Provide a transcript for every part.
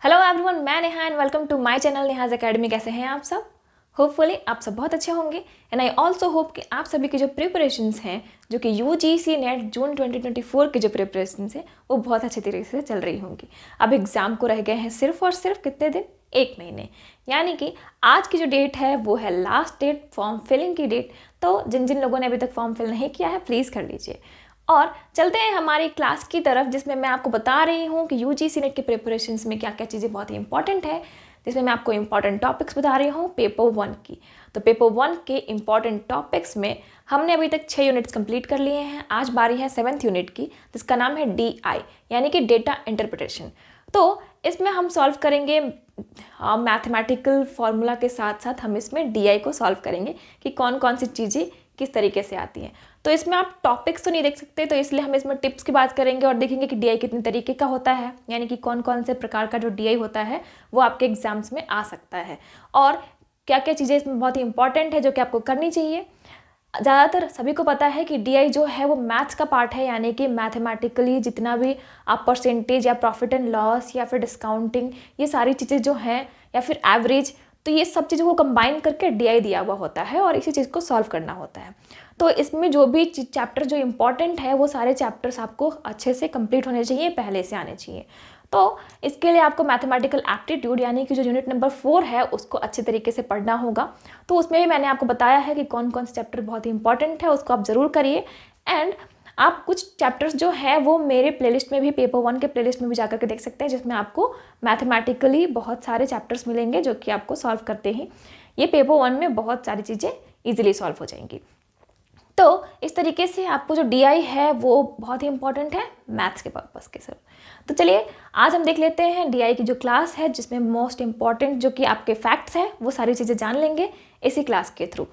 Hello everyone, मैं Neha and welcome to my channel Neha's academy. कैसे हैं आप सब? होपफुली आप सब बहुत अच्छे होंगे एंड आई ऑल्सो होप कि आप सभी की जो प्रिपरेशंस हैं, जो कि यूजीसी नेट जून 2024 की जो प्रिपरेशंस हैं वो बहुत अच्छे तरीके से चल रही होंगी। अब एग्ज़ाम को रह गए हैं सिर्फ और सिर्फ कितने दिन? 1 महीने। यानी कि आज की जो डेट है वो है लास्ट डेट फॉर्म फिलिंग की डेट। तो जिन जिन लोगों ने अभी तक फॉर्म फिल नहीं किया है प्लीज़ कर लीजिए। और चलते हैं हमारी क्लास की तरफ, जिसमें मैं आपको बता रही हूँ कि यूजीसी नेट के प्रिपरेशंस में क्या क्या चीज़ें बहुत ही इंपॉर्टेंट है, जिसमें मैं आपको इंपॉर्टेंट टॉपिक्स बता रही हूँ पेपर 1 की। तो पेपर 1 के इंपॉर्टेंट टॉपिक्स में हमने अभी तक 6 यूनिट्स कंप्लीट कर लिए हैं। आज बारी है 7th यूनिट की, जिसका नाम है DI यानी कि डेटा इंटरप्रिटेशन। तो इसमें हम सॉल्व करेंगे मैथमेटिकल फार्मूला के साथ साथ हम इसमें DI को सॉल्व करेंगे कि कौन कौन सी चीज़ें किस तरीके से आती हैं। तो इसमें आप टॉपिक्स तो नहीं देख सकते, तो इसलिए हम इसमें टिप्स की बात करेंगे और देखेंगे कि DI कितने तरीके का होता है, यानी कि कौन कौन से प्रकार का जो DI होता है वो आपके एग्जाम्स में आ सकता है और क्या क्या चीज़ें इसमें बहुत ही इंपॉर्टेंट है जो कि आपको करनी चाहिए। ज़्यादातर सभी को पता है कि DI जो है वो मैथ्स का पार्ट है, यानी कि मैथमेटिकली जितना भी आप परसेंटेज या प्रॉफिट एंड लॉस या फिर डिस्काउंटिंग, ये सारी चीज़ें जो हैं, या फिर एवरेज, तो ये सब चीज़ों को कंबाइन करके DI दिया हुआ होता है और इसी चीज़ को सॉल्व करना होता है। तो इसमें जो भी चैप्टर जो इम्पॉर्टेंट है वो सारे चैप्टर्स आपको अच्छे से कंप्लीट होने चाहिए, पहले से आने चाहिए। तो इसके लिए आपको मैथमेटिकल एप्टीट्यूड यानी कि जो यूनिट नंबर 4 है उसको अच्छे तरीके से पढ़ना होगा। तो उसमें भी मैंने आपको बताया है कि कौन कौन से चैप्टर बहुत ही इंपॉर्टेंट है, उसको आप ज़रूर करिए। एंड आप कुछ चैप्टर्स जो है वो मेरे प्लेलिस्ट में भी, पेपर 1 के प्लेलिस्ट में भी जाकर के देख सकते हैं, जिसमें आपको मैथमेटिकली बहुत सारे चैप्टर्स मिलेंगे जो कि आपको सॉल्व करते ही ये पेपर 1 में बहुत सारी चीज़ें ईजिली सॉल्व हो जाएंगी। तो इस तरीके से आपको जो DI है वो बहुत ही इंपॉर्टेंट है मैथ्स के पर्पज़ के सर। तो चलिए आज हम देख लेते हैं DI की जो क्लास है, जिसमें मोस्ट इंपॉर्टेंट जो कि आपके फैक्ट्स हैं वो सारी चीज़ें जान लेंगे इसी क्लास के थ्रू।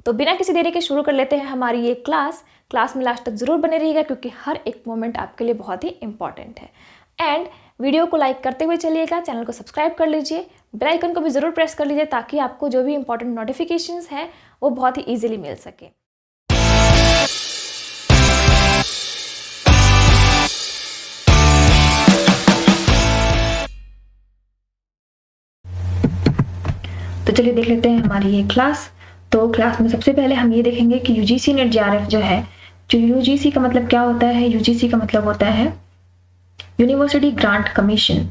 तो बिना किसी देरी के शुरू कर लेते हैं हमारी ये क्लास में लास्ट तक ज़रूर बने रहिएगा, क्योंकि हर एक मोमेंट आपके लिए बहुत ही इंपॉर्टेंट है। एंड वीडियो को लाइक करते हुए चलिएगा, चैनल को सब्सक्राइब कर लीजिए, बेल आइकन को भी ज़रूर प्रेस कर लीजिए ताकि आपको जो भी इंपॉर्टेंट नोटिफिकेशंस हैं वो बहुत ही ईजिली मिल सके। तो चलिए देख लेते हैं हमारी ये क्लास। तो क्लास में सबसे पहले हम ये देखेंगे कि यूजीसी नेट JRF जो है, जो यूजीसी का मतलब क्या होता है। यूजीसी का मतलब होता है यूनिवर्सिटी ग्रांट कमीशन।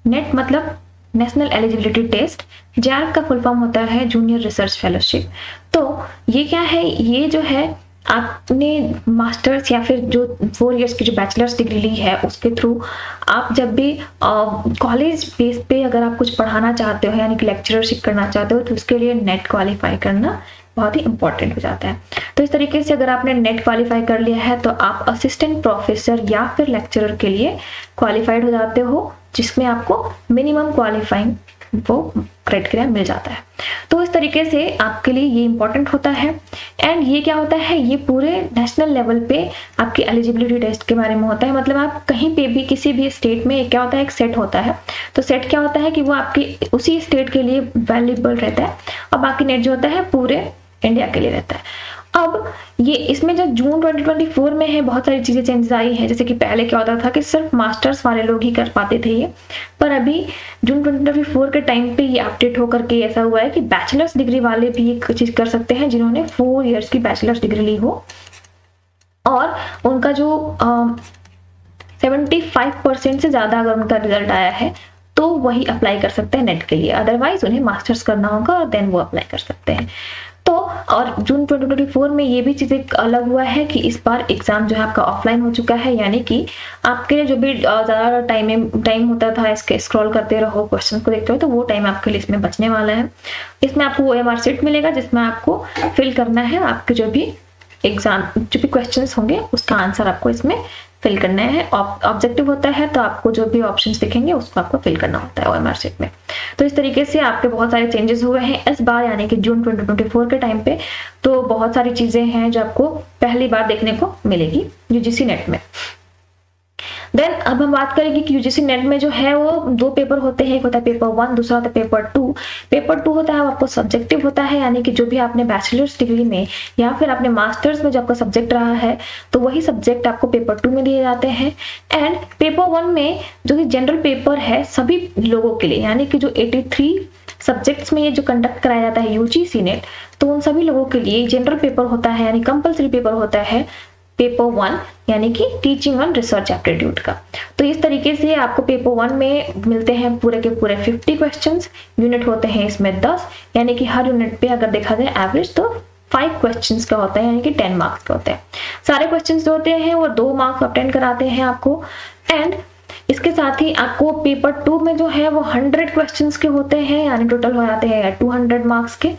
नेट मतलब नेशनल एलिजिबिलिटी टेस्ट। JRF का फुल फॉर्म होता है जूनियर रिसर्च फेलोशिप। तो ये क्या है, ये जो है आपने मास्टर्स या फिर जो 4 इयर्स की जो बैचलर्स डिग्री ली है उसके थ्रू आप जब भी कॉलेज बेस पे अगर आप कुछ पढ़ाना चाहते हो, यानी कि लेक्चरशिप करना चाहते हो, तो उसके लिए नेट क्वालिफाई करना बहुत ही इंपॉर्टेंट हो जाता है। तो इस तरीके से अगर आपने नेट क्वालिफाई कर लिया है तो आप असिस्टेंट प्रोफेसर या फिर लेक्चरर के लिए क्वालिफाइड हो जाते हो, जिसमें आपको मिनिमम क्वालिफाइंग वो क्राइटेरिया मिल जाता है। तो इस तरीके से आपके लिए ये इंपॉर्टेंट होता है। एंड ये क्या होता है, ये पूरे नेशनल लेवल पे आपकी एलिजिबिलिटी टेस्ट के बारे में होता है। मतलब आप कहीं पे भी किसी भी स्टेट में क्या होता है, एक सेट होता है। तो सेट क्या होता है कि वो आपकी उसी स्टेट के लिए वैल्यूएबल रहता है और बाकी नेट जो होता है पूरे इंडिया के लिए रहता है। अब ये इसमें जब जून 2024 में है बहुत सारी चीज़ें चेंजेस आई हैं, जैसे कि पहले क्या होता था कि सिर्फ मास्टर्स वाले लोग ही कर पाते थे ये, पर अभी जून 2024 के टाइम पे ये अपडेट होकर के ऐसा हुआ है कि बैचलर्स डिग्री वाले भी ये चीज़ कर सकते हैं जिन्होंने 4 इयर्स की बैचलर्स डिग्री ली हो और उनका जो 75% से ज़्यादा अगर उनका रिजल्ट आया है तो वही अप्लाई कर सकते हैं नेट के लिए। अदरवाइज उन्हें मास्टर्स करना होगा और देन वो अप्लाई कर सकते हैं। तो और जून 2024 में ये भी चीज़ एक अलग हुआ है कि इस बार एग्जाम जो है आपका ऑफलाइन हो चुका है, यानी कि आपके लिए जो भी ज़्यादा टाइम होता था इसके स्क्रॉल करते रहो, क्वेश्चन को देखते हो, तो वो टाइम आपके लिए इसमें बचने वाला है। इसमें आपको OMR शीट मिलेगा जिसमें आपको फिल करना है आपके जो भी क्वेश्चन होंगे उसका आंसर आपको इसमें फिल करना है। ऑब्जेक्टिव होता है तो आपको जो भी ऑप्शंस दिखेंगे उसको आपको फिल करना होता है OMR शीट में। तो इस तरीके से आपके बहुत सारे चेंजेस हुए हैं इस बार, यानी कि जून 2024 के टाइम पे। तो बहुत सारी चीजें हैं जो आपको पहली बार देखने को मिलेगी यूजीसी नेट में। देन अब हम बात करेंगे कि यूजीसी नेट में जो है वो 2 पेपर होते हैं, एक होता है पेपर 1, दूसरा होता है पेपर 2। पेपर 2 होता है वो आपको सब्जेक्टिव होता है, यानी कि जो भी आपने बैचलर्स डिग्री में या फिर आपने मास्टर्स में जो आपका सब्जेक्ट रहा है तो वही सब्जेक्ट आपको पेपर 2 में दिए जाते हैं। एंड पेपर 1 में जो कि जनरल पेपर है सभी लोगों के लिए, यानी कि जो 83 सब्जेक्ट्स में ये जो कंडक्ट कराया जाता है यूजीसी नेट, तो उन सभी लोगों के लिए जनरल पेपर होता है, यानी कंपल्सरी पेपर होता है पेपर 1, यानी कि टीचिंग ऑन रिसर्च एप्टीट्यूड का। तो इस तरीके से आपको पेपर 1 में मिलते हैं पूरे के पूरे 50 क्वेश्चंस। यूनिट होते हैं इसमें 10, यानी कि हर यूनिट पे अगर देखा जाए एवरेज तो 5 क्वेश्चंस का होता है, यानी कि 10 मार्क्स का होता है। सारे क्वेश्चंस जो होते हैं वो 2 मार्क्स ऑब्टेन कराते हैं आपको। एंड इसके साथ ही आपको पेपर 2 में जो है वो 100 क्वेश्चंस के होते हैं, यानी टोटल हो जाते हैं 200 मार्क्स के।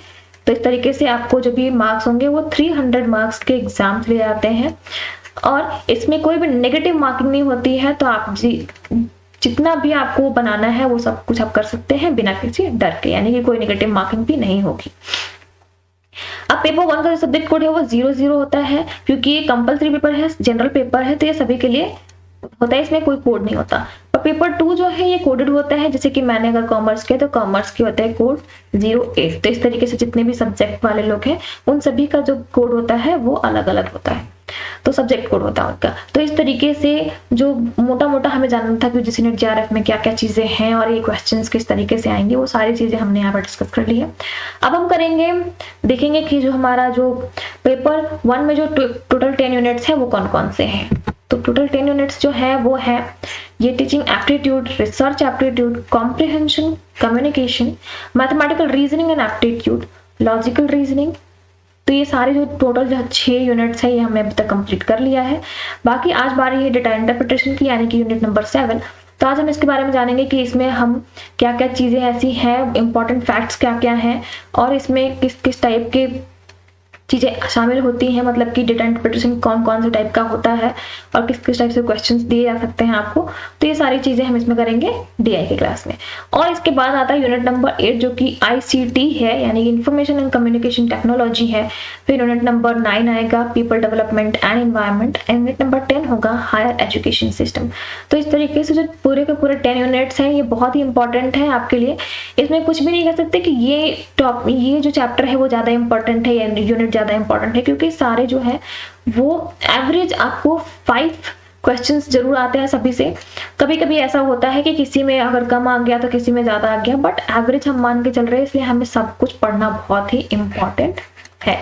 तो इस तरीके से आपको जो भी मार्क्स होंगे वो 300 मार्क्स के एग्जाम्स ले जाते हैं, और इसमें कोई भी नेगेटिव मार्किंग नहीं होती है। तो आप जितना भी आपको बनाना है वो सब कुछ आप कर सकते हैं बिना किसी डर के, यानी कि कोई नेगेटिव मार्किंग भी नहीं होगी। अब पेपर 1 का जो सब्जेक्ट कोड है वो 00 होता है, क्योंकि ये कंपल्सरी पेपर है, जनरल पेपर है, तो ये सभी के लिए होता है, इसमें कोई कोड नहीं होता। और पेपर 2 जो है ये कोडेड होता है, जैसे कि मैंने अगर कॉमर्स किया तो कॉमर्स की होता है कोड 08। तो इस तरीके से जितने भी सब्जेक्ट वाले लोग हैं उन सभी का जो कोड होता है वो अलग अलग होता है, तो सब्जेक्ट कोड होता है उनका। तो इस तरीके से जो मोटा मोटा हमें जानना था कि यूजीसी नेट जेआरएफ में क्या क्या चीजें हैं और ये क्वेश्चंस किस तरीके से आएंगे, वो सारी चीजें हमने यहाँ पर डिस्कस कर ली है। अब हम देखेंगे कि जो हमारा जो पेपर 1 में जो टोटल 10 यूनिट्स है वो कौन कौन से हैं। तो टोटल 10 यूनिट्स जो है वो है ये teaching aptitude, research aptitude, comprehension, communication, mathematical reasoning and aptitude, logical reasoning. तो ये सारे जो टोटल जो 6 यूनिट्स है ये हमने अभी तक कंप्लीट कर लिया है। बाकी आज बारी है डेटा इंटरप्रिटेशन की, यानी कि यूनिट नंबर 7। तो आज हम इसके बारे में जानेंगे कि इसमें हम क्या क्या चीजें ऐसी हैं, इंपॉर्टेंट फैक्ट्स क्या क्या हैं, और इसमें किस किस टाइप के चीजें शामिल होती हैं, मतलब कि डेटा इंटरप्रिटेशन कौन कौन से टाइप का होता है और किस किस टाइप से क्वेश्चंस दिए जा सकते हैं आपको। तो ये सारी चीजें हम इसमें करेंगे डीआई की क्लास में। और इसके बाद आता है यूनिट नंबर 8 जो कि आईसीटी है, यानी इंफॉर्मेशन एंड कम्युनिकेशन टेक्नोलॉजी है। फिर यूनिट नंबर 9 आएगा people development and environment, and unit number 10 होगा हायर एजुकेशन सिस्टम। तो इस तरीके से जो पूरे के पूरे 10 यूनिट्स हैं ये बहुत ही इंपॉर्टेंट है आपके लिए। इसमें कुछ भी नहीं कह सकते कि ये जो चैप्टर है वो ज्यादा इंपॉर्टेंट है या यूनिट ज्यादा इंपॉर्टेंट है, क्योंकि सारे जो है वो एवरेज आपको 5 क्वेश्चंस जरूर आते हैं सभी से। कभी कभी ऐसा होता है कि किसी में अगर कम आ गया तो किसी में ज्यादा आ गया, बट एवरेज हम मान के चल रहे हैं, इसलिए हमें सब कुछ पढ़ना बहुत ही इंपॉर्टेंट है।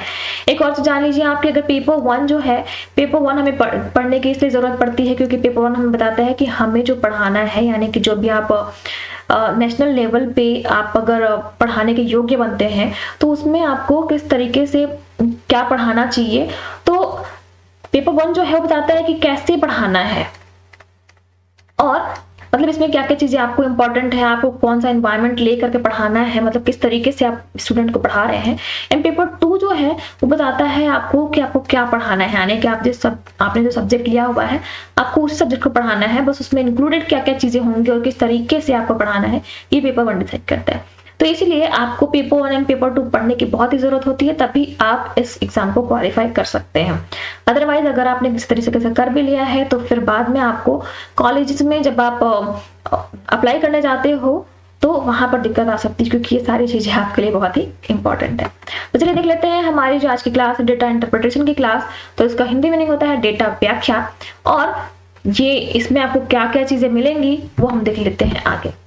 एक और तो जान लीजिए आप कि अगर पेपर 1 जो है, पेपर 1 हमें पढ़ने की इसलिए जरूरत पड़ती है क्योंकि पेपर 1 हमें बताता है कि हमें जो पढ़ाना है, यानी कि जो भी आप नेशनल लेवल पे आप अगर पढ़ाने के योग्य बनते हैं तो उसमें आपको किस तरीके से क्या पढ़ाना चाहिए। तो पेपर 1 जो है वो बताता है कि कैसे पढ़ाना है, और मतलब इसमें क्या क्या चीजें आपको इंपॉर्टेंट है, आपको कौन सा एनवायरनमेंट लेकर के पढ़ाना है, मतलब किस तरीके से आप स्टूडेंट को पढ़ा रहे हैं। एंड पेपर 2 जो है वो बताता है आपको कि आपको क्या पढ़ाना है, यानी कि आपने जो सब्जेक्ट लिया हुआ है आपको उस सब्जेक्ट को पढ़ाना है, बस उसमें इंक्लूडेड क्या क्या चीजें होंगी और किस तरीके से आपको पढ़ाना है ये पेपर 1 डिसाइड करता है। तो इसीलिए आपको पेपर 1 एंड पेपर 2 पढ़ने की बहुत ही जरूरत होती है, तभी आप इस एग्जाम को क्वालिफाई कर सकते हैं। अदरवाइज अगर आपने किसी तरीके से कर भी लिया है तो फिर बाद में आपको कॉलेजेस में जब आप अप्लाई करने जाते हो तो वहां पर दिक्कत आ सकती है, क्योंकि ये सारी चीजें आपके लिए बहुत ही इंपॉर्टेंट है। तो चलिए देख लेते हैं हमारी जो आज की क्लास है डेटा इंटरप्रिटेशन की क्लास। तो इसका हिंदी मीनिंग होता है डेटा व्याख्या, और ये इसमें आपको क्या क्या चीजें मिलेंगी वो हम देख लेते हैं आगे।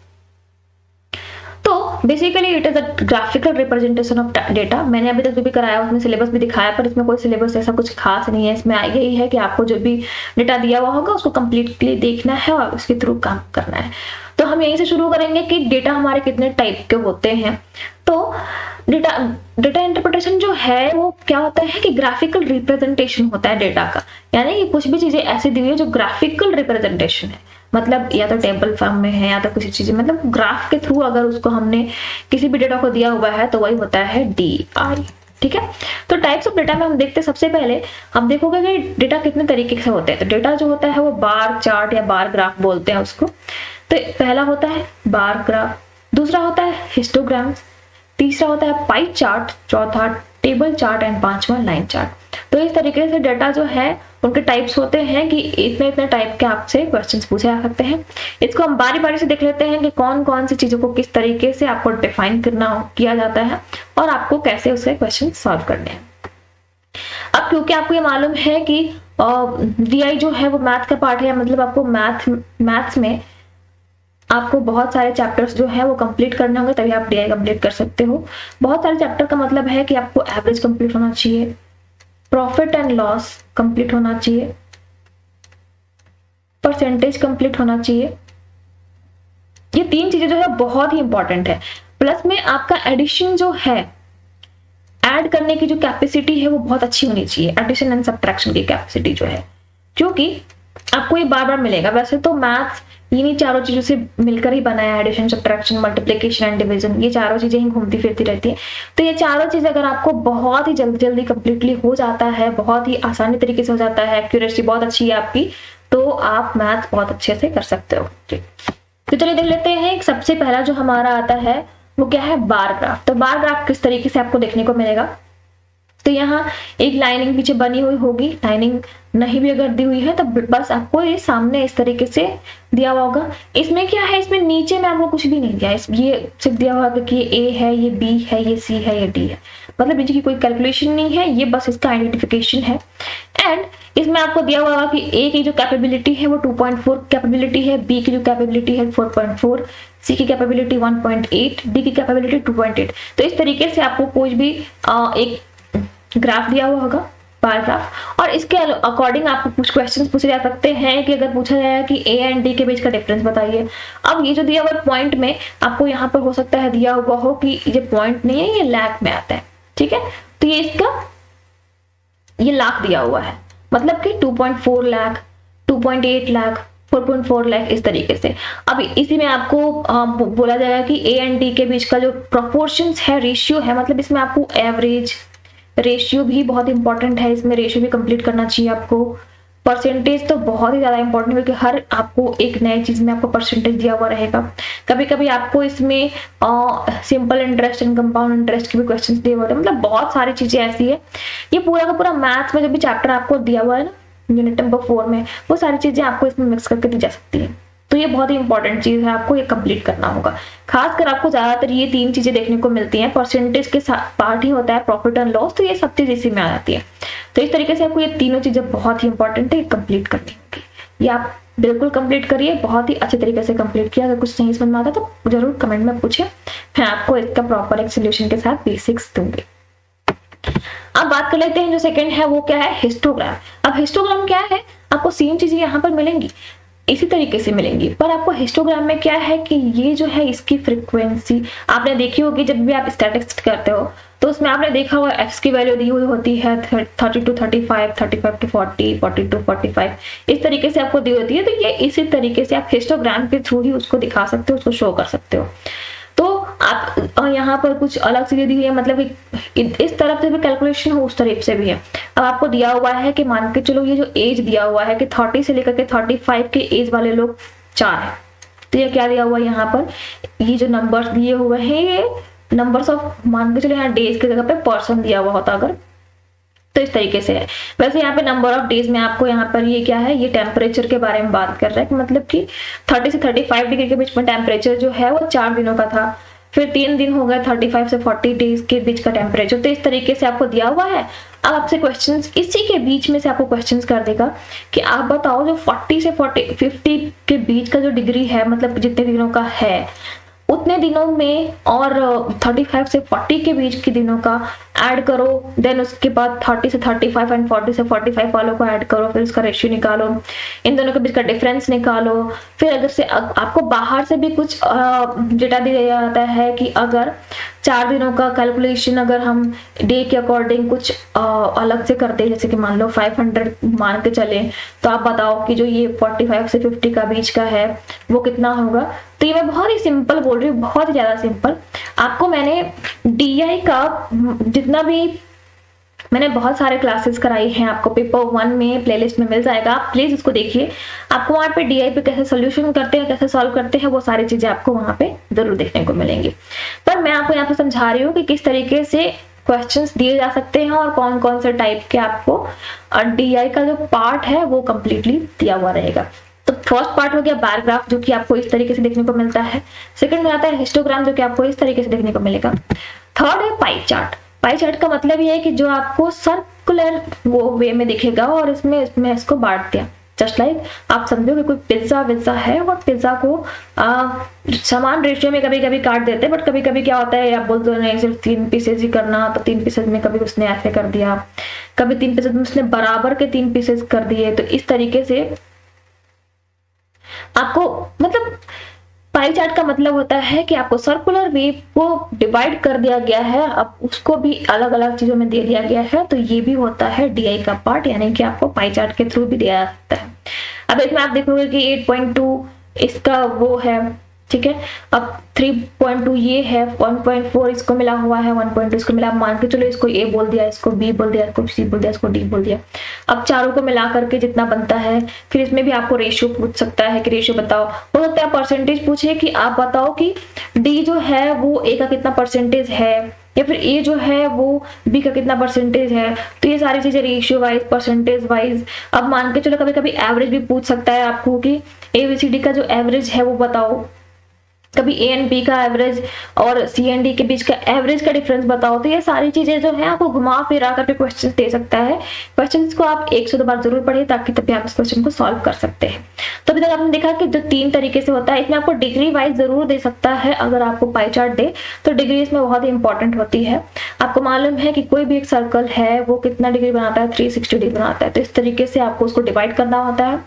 तो basically it is a graphical representation of data. मैंने अभी तक जो भी कराया उसमें सिलेबस भी दिखाया, पर इसमें कोई सिलेबस ऐसा कुछ खास नहीं है। इसमें यही है कि आपको जो भी डेटा दिया हुआ होगा उसको कंप्लीटली देखना है और उसके थ्रू काम करना है। तो हम यहीं से शुरू करेंगे कि डेटा हमारे कितने टाइप के होते हैं। तो डेटा इंटरप्रिटेशन जो है वो क्या होता है कि ग्राफिकल रिप्रेजेंटेशन होता है डेटा का, यानी कि कुछ भी चीजें ऐसी दी हुई है जो ग्राफिकल रिप्रेजेंटेशन है, मतलब या तो टेबल फॉर्म में है या तो किसी चीज, मतलब ग्राफ के थ्रू अगर उसको हमने किसी भी डेटा को दिया हुआ है तो वही होता है DI। ठीक है, तो टाइप्स ऑफ डेटा में हम देखते हैं। सबसे पहले हम देखोगे कि डेटा कितने तरीके से होते हैं। तो डेटा जो होता है वो बार चार्ट या बार ग्राफ बोलते हैं उसको। तो पहला होता है बार ग्राफ, दूसरा होता है हिस्टोग्राम्स, तीसरा होता है पाई चार्ट, चौथा टेबल चार्ट एंड पांचवा लाइन चार्ट। तो इस तरीके से डाटा जो है उनके टाइप्स होते हैं कि इतने इतने टाइप के आपसे क्वेश्चंस पूछे जा सकते हैं। इसको हम बारी बारी से देख लेते हैं कि कौन कौन सी चीज़ों को किस तरीके से आपको डिफाइन किया जाता है और आपको कैसे उसके क्वेश्चन सॉल्व करने हैं। अब क्योंकि आपको ये मालूम है कि DI जो है वो मैथ का पार्ट है, मतलब आपको मैथ्स में आपको बहुत सारे चैप्टर्स जो है वो कंप्लीट करने होंगे तभी आप DI कंप्लीट कर सकते हो। बहुत सारे चैप्टर का मतलब है कि आपको एवरेज कंप्लीट होना चाहिए, प्रॉफिट एंड लॉस कंप्लीट होना चाहिए, परसेंटेज कंप्लीट होना चाहिए। ये 3 चीजें जो है बहुत ही इंपॉर्टेंट है। प्लस में आपका एडिशन जो है, ऐड करने की जो कैपेसिटी है वो बहुत अच्छी होनी चाहिए, एडिशन एंड सब्ट्रैक्शन की कैपेसिटी जो है, क्योंकि आपको ये बार बार मिलेगा। वैसे तो मैथ्स इन्हीं चारों चीजों से मिलकर ही बना है, addition, subtraction, multiplication and division, ये चारों चीजें ही घूमती फिरती रहती है। तो ये चारों चीजें अगर आपको बहुत ही जल्दी जल्दी कंप्लीटली हो जाता है, बहुत ही आसानी तरीके से हो जाता है, एक्यूरेसी बहुत अच्छी है आपकी, तो आप मैथ्स बहुत अच्छे से कर सकते हो। तो चलिए देख लेते हैं। सबसे पहला जो हमारा आता है वो क्या है, बार ग्राफ। तो बार ग्राफ किस तरीके से आपको देखने को मिलेगा, तो यहाँ एक लाइनिंग पीछे बनी हुई होगी, लाइनिंग नहीं भी अगर दी हुई है तो बस आपको ये सामने इस तरीके से दिया हुआ होगा। इसमें क्या है, इसमें नीचे में आपको कुछ भी नहीं दिया, ये सिर्फ दिया हुआ है कि ये A है, ये B है, ये C है, ये D है, मतलब नीचे की कोई कैलकुलेशन नहीं है, ये बस इसका आइडेंटिफिकेशन है। एंड इसमें आपको दिया हुआ होगा कि A की जो कैपेबिलिटी है वो 2.4 कैपेबिलिटी है, B की जो कैपेबिलिटी है 4.4, C की कैपेबिलिटी 1.8, D की कैपेबिलिटी 2.8। तो इस तरीके से आपको कोई भी एक ग्राफ दिया हुआ होगा, बार ग्राफ, और इसके अकॉर्डिंग आपको कुछ क्वेश्चंस पूछे जा सकते हैं कि अगर पूछा जाए कि A एंड D के बीच का डिफरेंस बताइए। अब ये जो दिया हुआ पॉइंट में आपको यहाँ पर हो सकता है दिया हुआ हो कि ये पॉइंट नहीं है, ये लाख में आता है, ठीक है। तो ये इसका ये लाख दिया हुआ है, मतलब कि 2.4 लाख, 2.8 लाख, 4.4 लाख, इस तरीके से। अब इसी में आपको बोला जाएगा कि A एंड D के बीच का जो प्रोपोर्शंस है, रेशियो है, मतलब इसमें आपको एवरेज रेशियो भी बहुत इंपॉर्टेंट है, इसमें रेशियो भी कंप्लीट करना चाहिए आपको। परसेंटेज तो बहुत ही ज्यादा इंपॉर्टेंट है, क्योंकि हर आपको एक नई चीज में आपको परसेंटेज दिया हुआ रहेगा। कभी कभी आपको इसमें simple interest and compound interest के भी क्वेश्चंस दिए हुए हैं, मतलब बहुत सारी चीजें ऐसी है। ये पूरा का पूरा मैथ्स में जो भी चैप्टर आपको दिया हुआ है ना, यूनिट नंबर 4 में, वो सारी चीजें आपको इसमें मिक्स करके दी जा सकती है। तो ये बहुत ही इंपॉर्टेंट चीज है, आपको ये कंप्लीट करना होगा। खासकर आपको ज्यादातर ये 3 चीजें देखने को मिलती हैं, परसेंटेज के साथ पार्ट ही होता है प्रॉफिट एंड लॉस, तो ये सब चीज इसी में आ जाती है। तो इस तरीके से आपको ये तीनों चीजें बहुत ही इंपॉर्टेंट है, कंप्लीट करनी होगी। ये आप बिल्कुल कंप्लीट करिए, बहुत ही अच्छे तरीके से कंप्लीट किया। अगर कुछ नहीं समझ में आता तो जरूर कमेंट में पूछिए, मैं आपको इसका प्रॉपर एक सोल्यूशन के साथ बेसिक्स दूंगी। अब बात कर लेते हैं जो सेकंड है वो क्या है, हिस्टोग्राम। अब हिस्टोग्राम क्या है, आपको सेम चीजें यहाँ पर मिलेंगी, इसी तरीके से मिलेंगी, पर आपको हिस्टोग्राम में क्या है कि ये जो है इसकी फ्रीक्वेंसी आपने देखी होगी। जब भी आप स्टैटिस्टिक्स करते हो तो उसमें आपने देखा होगा x की वैल्यू दी हुई होती है 30 to 35, 35 to 40, 40 to 45, इस तरीके से आपको दी होती है। तो ये इसी तरीके से आप हिस्टोग्राम के थ्रू ही उसको दिखा सकते हो, उसको शो कर सकते हो। तो आप यहाँ पर कुछ अलग चीजें दी हुई है, मतलब इस तरफ से भी कैलकुलेशन हो, उस तरफ से भी है। अब आपको दिया हुआ है कि मान के चलो ये जो एज दिया हुआ है कि 30 से लेकर के 35 के एज वाले लोग 4 है, तो ये क्या दिया हुआ है यहाँ पर, ये जो नंबर्स दिए हुए हैं ये नंबर्स ऑफ, मान के चलो यहाँ डेज की जगह पे पर्सन दिया हुआ होता अगर, तो इस तरीके से है। वैसे यहाँ पे नंबर ऑफ डेज में आपको यहाँ पर ये क्या है, ये टेम्परेचर के बारे में बात कर रहा है कि मतलब कि 30 से 35 डिग्री के बीच में टेम्परेचर जो है वो 4 दिनों का था, फिर 3 दिन हो गए 35 से 40 डेज के बीच का टेम्परेचर। तो इस तरीके से आपको दिया हुआ है। अब आपसे क्वेश्चंस इसी के बीच में से आपको क्वेश्चंस कर देगा कि आप बताओ जो 40 से 50 के बीच का जो डिग्री है, मतलब जितने दिनों का है उतने दिनों में, और 35 से 40 के बीच के दिनों का ऐड करो, देन उसके बाद 30 से 35 एंड 40 से 45 वालों को ऐड करो, फिर उसका रेशियो निकालो, इन दोनों के बीच का डिफरेंस निकालो। फिर अगर से आपको बाहर से भी कुछ डेटा दिया जाता है कि अगर 4 दिनों का कैलकुलेशन अगर हम डे के अकॉर्डिंग कुछ अलग से करते हैं, जैसे कि मान लो 500 मान के चले, तो आप बताओ कि जो ये 45 से 50 का बीच का है वो कितना होगा। तो ये मैं बहुत ही सिंपल बोल रही हूँ, बहुत ही ज्यादा सिंपल। आपको मैंने DI का जितना भी मैंने बहुत सारे क्लासेस कराई हैं, आपको पेपर 1 में प्लेलिस्ट में मिल जाएगा, आप प्लीज उसको देखिए। आपको वहाँ पे DI पे कैसे सोल्यूशन करते हैं, कैसे सॉल्व करते हैं, वो सारी चीजें आपको वहाँ पे जरूर देखने को मिलेंगी। पर मैं आपको यहाँ पे समझा रही हूँ कि किस तरीके से क्वेश्चंस दिए जा सकते हैं और कौन कौन से टाइप के आपको डीआई का जो पार्ट है वो कंप्लीटली दिया हुआ रहेगा। तो फर्स्ट पार्ट हो गया पैराग्राफ, जो कि आपको इस तरीके से देखने को मिलता है। सेकंड में आता है हिस्टोग्राम, जो कि आपको इस तरीके से देखने को मिलेगा। थर्ड है पाई चार्ट। पाई चार्ट का मतलब ये है कि जो आपको सर्कुलर वो वे में दिखेगा और इसमें इसको बांट दिया। जस्ट लाइक आप समझो कि कोई पिज्जा है और पिज्जा को समान रेशियो में कभी कभी काट देते हैं, बट कभी कभी क्या होता है आप बोलते हो नहीं सिर्फ 3 पीसेज ही करना, तो 3 पीसेज में कभी उसने ऐसे कर दिया, कभी 3 पीसेज में उसने बराबर के 3 पीसेज कर दिए। तो इस तरीके से आपको मतलब पाई चार्ट का मतलब होता है कि आपको सर्कुलर वेव को डिवाइड कर दिया गया है, अब उसको भी अलग अलग चीजों में दे दिया गया है। तो ये भी होता है डीआई का पार्ट, यानी कि आपको पाई चार्ट के थ्रू भी दिया जाता है। अब इसमें आप देखोगे कि 8.2 इसका वो है, ठीक है। अब 3.2 ये है, 1.4 इसको मिला हुआ है, 1.2 इसको मिला, मान के चलो इसको ए बोल दिया, इसको बी बोल दिया, इसको सी बोल दिया, इसको डी बोल दिया। अब चारों को मिला करके जितना बनता है, फिर इसमें भी आपको रेशियो पूछ सकता है कि रेशियो बताओ। हो सकता है परसेंटेज पूछे कि आप बताओ कि डी जो है वो ए का कितना परसेंटेज है, या फिर ए जो है वो बी का कितना परसेंटेज है। तो ये सारी चीजें रेशियो वाइज, परसेंटेज वाइज। अब मान के चलो कभी कभी एवरेज भी पूछ सकता है आपको कि एबीसीडी का जो एवरेज है वो बताओ, कभी ए एंड बी का एवरेज और सी एंड डी के बीच का एवरेज का डिफरेंस बताओ। तो ये सारी चीजें जो है आपको घुमा फिरा करके क्वेश्चन दे सकता है। क्वेश्चन को आप 1 से 2 बार जरूर पढ़िए, ताकि तभी आप इस क्वेश्चन को सॉल्व कर सकते हैं। तो अभी तक आपने देखा कि जो 3 तरीके से होता है, इसमें आपको डिग्री वाइज जरूर दे सकता है। अगर आपको पाई चार्ट दे तो डिग्री इसमें बहुत ही इंपॉर्टेंट होती है। आपको मालूम है कि कोई भी एक सर्कल है वो कितना डिग्री बनाता है, 360 डिग्री बनाता है। तो इस तरीके से आपको उसको डिवाइड करना होता है।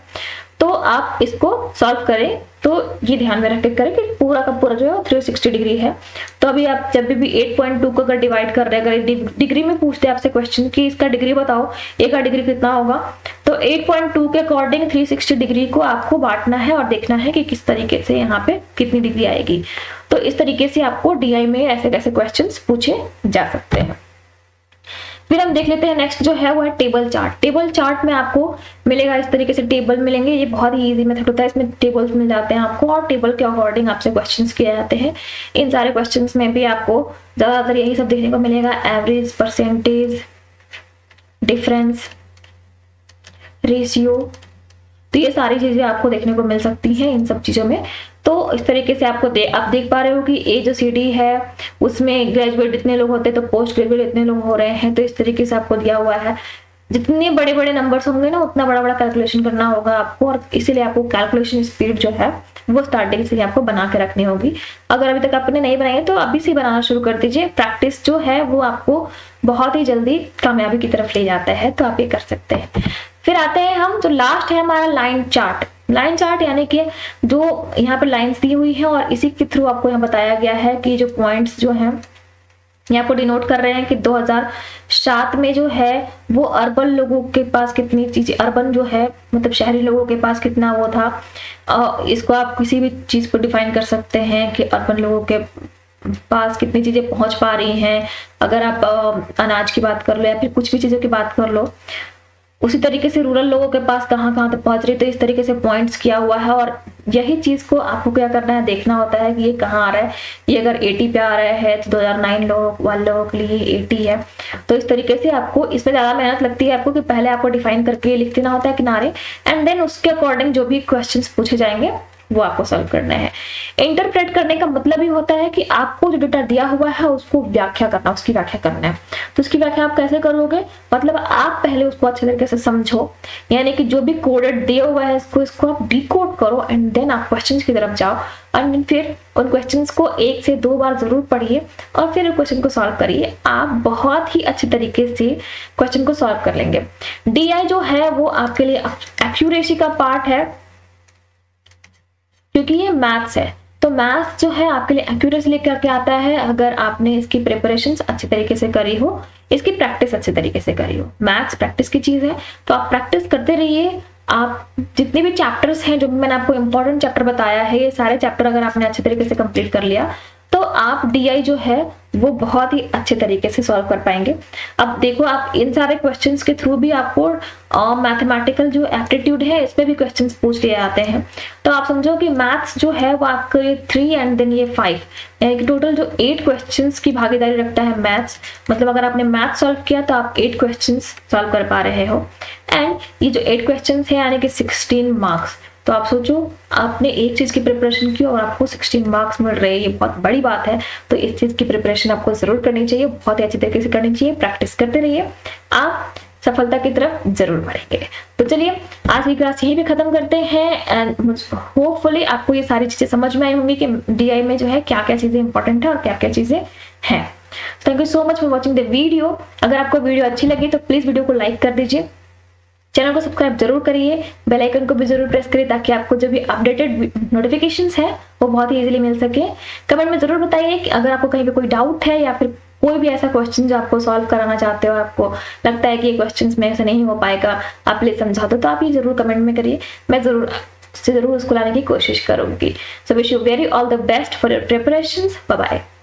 तो आप इसको सॉल्व करें तो ये ध्यान में रख के करें कि पूरा का पूरा जो है 360 डिग्री है। तो अभी आप जब भी 8.2 को अगर डिवाइड कर रहे हैं, अगर डिग्री में पूछते हैं आपसे क्वेश्चन कि इसका डिग्री बताओ, ए का डिग्री कितना होगा, तो 8.2 के अकॉर्डिंग 360 डिग्री को आपको बांटना है और देखना है कि किस तरीके से यहाँ पे कितनी डिग्री आएगी। तो इस तरीके से आपको डीआई में ऐसे कैसे क्वेश्चन पूछे जा सकते हैं। फिर हम देख लेते हैं नेक्स्ट जो है वो है टेबल चार्ट। टेबल चार्ट में आपको मिलेगा इस तरीके से टेबल मिलेंगे। ये बहुत ही इजी मेथड होता है, इसमें टेबल्स मिल जाते हैं आपको और टेबल के अकॉर्डिंग आपसे क्वेश्चंस किए जाते हैं। इन सारे क्वेश्चंस में भी आपको ज्यादातर यही सब देखने को मिलेगा, एवरेज, परसेंटेज, डिफरेंस, रेशियो। तो ये सारी चीजें आपको देखने को मिल सकती हैं इन सब चीजों में। तो इस तरीके से आपको आप देख पा रहे हो कि ए जो सीडी है उसमें ग्रेजुएट इतने लोग होते हैं, तो पोस्ट ग्रेजुएट इतने लोग हो रहे हैं। तो इस तरीके से आपको दिया हुआ है। जितने बड़े बड़े नंबर्स होंगे ना, उतना बड़ा बड़ा कैलकुलेशन करना होगा आपको, और इसीलिए आपको कैलकुलेशन स्पीड जो है वो स्टार्टिंग से ही आपको बना के रखनी होगी। अगर अभी तक आपने नहीं बनाई है तो अभी से बनाना शुरू कर दीजिए। प्रैक्टिस जो है वो आपको बहुत ही जल्दी कामयाबी की तरफ ले जाता है, तो आप ये कर सकते हैं। फिर आते हैं हम, तो लास्ट है हमारा लाइन चार्ट। लाइन चार्ट यानी कि जो यहाँ पे लाइंस दी हुई है और इसी के थ्रू आपको यहाँ बताया गया है कि जो पॉइंट्स जो हैं यहाँ पर डिनोट कर रहे हैं कि 2007 में जो है वो अर्बन लोगों के पास कितनी चीजें, अर्बन जो है मतलब शहरी लोगों के पास कितना वो था। इसको आप किसी भी चीज को डिफाइन कर सकते हैं कि अर्बन लोगों के पास कितनी चीजें पहुंच पा रही हैं। अगर आप अनाज की बात कर लो या फिर कुछ भी चीजों की बात कर लो, उसी तरीके से रूरल लोगों के पास कहाँ कहाँ तक पहुंच रही है। तो इस तरीके से पॉइंट्स किया हुआ है और यही चीज को आपको क्या करना है, देखना होता है कि ये कहाँ आ रहा है। ये अगर 80 पे आ रहा है तो 2009 वाले लोगों के लिए 80 है। तो इस तरीके से आपको इसमें ज्यादा मेहनत लगती है आपको कि पहले आपको डिफाइन करके लिख देना होता है किनारे, एंड देन उसके अकॉर्डिंग जो भी क्वेश्चन पूछे जाएंगे वो आपको सॉल्व करना है। इंटरप्रेट करने का मतलब ही होता है कि आपको जो डेटा दिया हुआ है उसको व्याख्या करना, उसकी व्याख्या करना है। तो उसकी व्याख्या आप कैसे करोगे, मतलब आप पहले उसको अच्छे तरीके से समझो, यानी कि जो भी कोडेड दिया हुआ है इसको आप डिकोड करो एंड देन आप क्वेश्चंस की तरफ जाओ। और फिर उन क्वेश्चंस को 1 से 2 बार जरूर पढ़िए और फिर क्वेश्चन को सॉल्व करिए। आप बहुत ही अच्छे तरीके से क्वेश्चन को सॉल्व कर लेंगे। डीआई जो है वो आपके लिए एक्यूरेसी का पार्ट है, क्योंकि ये मैथ्स है। तो मैथ्स जो है आपके लिए एक्यूरेसी लेकर के आता है अगर आपने इसकी प्रिपरेशंस अच्छे तरीके से करी हो, इसकी प्रैक्टिस अच्छे तरीके से करी हो। मैथ्स प्रैक्टिस की चीज है, तो आप प्रैक्टिस करते रहिए। आप जितने भी चैप्टर्स हैं, जो मैंने आपको इंपॉर्टेंट चैप्टर बताया है, ये सारे चैप्टर अगर आपने अच्छे तरीके से कंप्लीट कर लिया तो आप DI जो है वो बहुत ही अच्छे तरीके से सॉल्व कर पाएंगे। अब देखो, आप इन सारे क्वेश्चंस के थ्रू भी आपको मैथमेटिकल जो एप्टीट्यूड है इसमें भी क्वेश्चंस पूछ लिए जाते हैं। तो आप समझो कि मैथ्स जो है वो आपको ये 3 एंड देन ये 5, यानी कि टोटल जो 8 क्वेश्चंस की भागीदारी रखता है मैथ्स। मतलब अगर आपने मैथ सॉल्व किया तो आप 8 क्वेश्चंस सॉल्व कर पा रहे हो। एंड ये जो 8 क्वेश्चंस है यानी कि 16 मार्क्स। तो आप सोचो, आपने एक चीज की प्रिपरेशन की और आपको 16 मार्क्स मिल रहे हैं, ये बहुत बड़ी बात है। तो इस चीज की प्रिपरेशन आपको जरूर करनी चाहिए, बहुत ही अच्छी तरीके से करनी चाहिए। प्रैक्टिस करते रहिए, आप सफलता की तरफ जरूर बढ़ेंगे। तो चलिए आज की क्लास यहीं पे खत्म करते हैं एंड होपफुली आपको ये सारी चीजें समझ में आई होंगी कि DI में जो है क्या क्या चीजें इंपॉर्टेंट है और क्या क्या चीजें हैं। Thank you so much for watching the video. अगर आपको वीडियो अच्छी लगी तो प्लीज वीडियो को लाइक कर दीजिए, चैनल को सब्सक्राइब जरूर करिए, बेल आइकन को भी जरूर प्रेस करिए ताकि आपको जो भी अपडेटेड नोटिफिकेशंस है वो बहुत ही इजीली मिल सके। कमेंट में जरूर बताइए कि अगर आपको कहीं पे कोई डाउट है या फिर कोई भी ऐसा क्वेश्चन जो आपको सॉल्व कराना चाहते हो, आपको लगता है कि ये क्वेश्चन में ऐसा नहीं हो पाएगा, आप प्लीज समझा दो, तो आप ये जरूर कमेंट में करिए, मैं जरूर उसको लाने की कोशिश करूंगी। So wish you very all the best for your preparations. Bye bye.